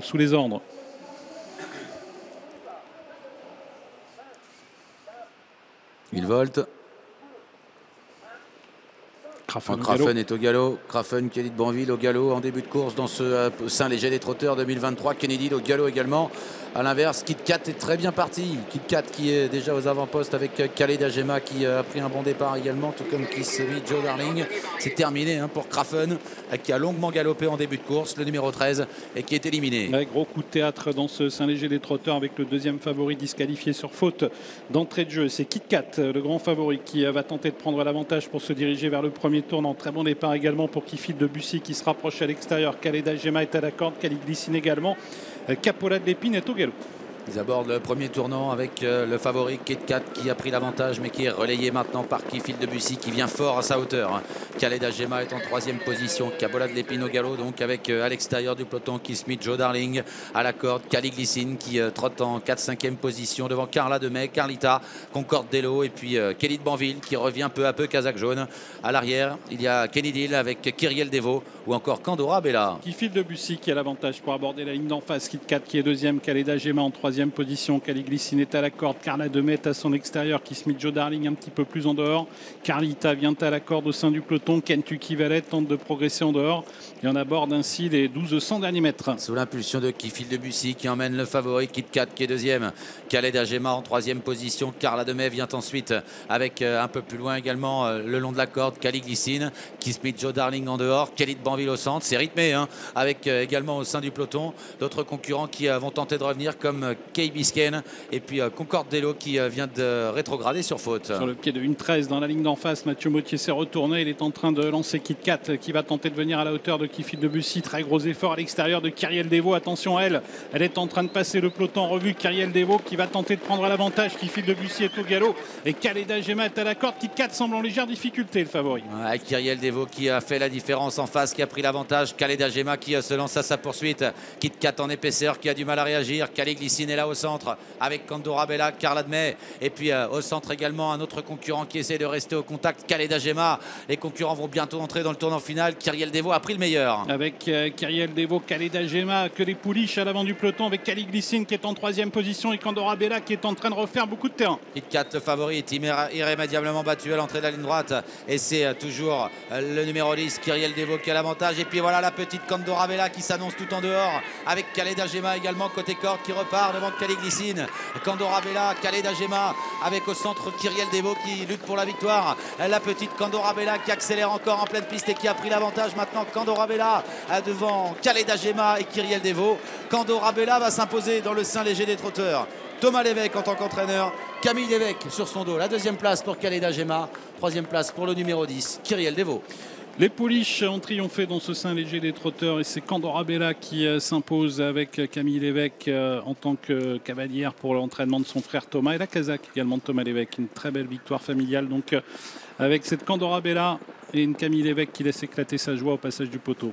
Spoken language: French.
sous les ordres. Il volte. Crafen est au galop. Crafen, Kennedy de Banville au galop en début de course dans ce sein léger des trotteurs 2023. Kennedy au galop également. À l'inverse, Kit Kat est très bien parti. Kit Kat qui est déjà aux avant-postes avec Khaled Agema qui a pris un bon départ également, tout comme Kiss Me Joe Darling. C'est terminé pour Crafen qui a longuement galopé en début de course, le numéro 13, et qui est éliminé. Ouais, gros coup de théâtre dans ce sein léger des trotteurs avec le deuxième favori disqualifié sur faute d'entrée de jeu. C'est Kit Kat, le grand favori, qui va tenter de prendre l'avantage pour se diriger vers le premier tournant. Très bon départ également pour Kifil de Bussy qui se rapproche à l'extérieur. Khaled Agema est à la corde, Khalid Glycine également. Capola de l'Épine est au galop. Ils abordent le premier tournant avec le favori Kit Kat qui a pris l'avantage mais qui est relayé maintenant par Kifil de Bussy qui vient fort à sa hauteur. Khaled Agema est en troisième position. Capola de l'Épine au galop donc avec à l'extérieur du peloton Kiss Me Joe Darling à la corde. Khalid Glycine qui trotte en 4-5e position devant Carla Demey, Carlita, Concorde Dello et puis Kelly de Banville qui revient peu à peu. Kazakh jaune. À l'arrière il y a Kenny Dill avec Kyriel Devo ou encore Candora Bella. Kifil de Bussy qui a l'avantage pour aborder la ligne d'en face. Kit Kat qui est deuxième, Khaled Agema en troisième position. Khalid Glycine est à la corde. Carla Demey est à son extérieur. Kiss Me Joe Darling un petit peu plus en dehors. Carlita vient à la corde au sein du peloton. Kentucky Valet tente de progresser en dehors. Et on aborde ainsi les 1200 derniers mètres. Sous l'impulsion de Kifil de Bussy qui emmène le favori Kit Kat qui est deuxième. Khaled Agema en troisième position. Carla Demey vient ensuite avec un peu plus loin également le long de la corde. Khalid Glycine. Kiss Me Joe Darling en dehors. Kelly de Banville au centre. C'est rythmé avec également au sein du peloton d'autres concurrents qui vont tenter de revenir comme Kay Biscayne et puis Concorde Dello qui vient de rétrograder sur faute. Sur le pied de 1,13 dans la ligne d'en face, Mathieu Mottier s'est retourné. Il est en train de lancer Kit Kat qui va tenter de venir à la hauteur de Kifil de Bussy. Très gros effort à l'extérieur de Kyriel Devo. Attention à elle. Elle est en train de passer le peloton en revue. Kyriel Devo qui va tenter de prendre l'avantage. Kifil de Bussy est au galop et Khaled Agema est à la corde. Kit Kat semble en légère difficulté, le favori. Ouais, Kyriel Devo qui a fait la différence en face, qui a pris l'avantage. Khaled Agema qui se lance à sa poursuite. Kit Kat en épaisseur qui a du mal à réagir. Khalid Glycine est là au centre avec Candora Bella, Carla Demey et puis au centre également un autre concurrent qui essaie de rester au contact, Khaled Agema. Les concurrents vont bientôt entrer dans le tournant final. Kyriel Devo a pris le meilleur. Avec Kyriel Devo, Khaled Agema, que les pouliches à l'avant du peloton avec Khalid Glycine qui est en troisième position et Candora Bella qui est en train de refaire beaucoup de terrain. Kit Kat, le favori, est irrémédiablement battu à l'entrée de la ligne droite et c'est toujours le numéro 10, Kyriel Devo qui a l'avantage. Et puis voilà la petite Candora Bella qui s'annonce tout en dehors avec Khaled Agema également côté corde qui repart devant Khalid Glycine. Candora Bella, Khaled Agema avec au centre Kyriel Devo qui lutte pour la victoire. La petite Candora Bella qui accélère encore en pleine piste et qui a pris l'avantage maintenant. Candora Bella devant Khaled Agema et Kyriel Devo. Candora Bella va s'imposer dans le sein léger des trotteurs. Thomas Lévesque en tant qu'entraîneur, Camille Lévesque sur son dos. La deuxième place pour Khaled Agema, troisième place pour le numéro 10, Kyriel Devo. Les pouliches ont triomphé dans ce sein léger des trotteurs et c'est Candora Bella qui s'impose avec Camille Lévesque en tant que cavalière pour l'entraînement de son frère Thomas et la Kazakh également de Thomas Lévesque. Une très belle victoire familiale donc avec cette Candora Bella et une Camille Lévesque qui laisse éclater sa joie au passage du poteau.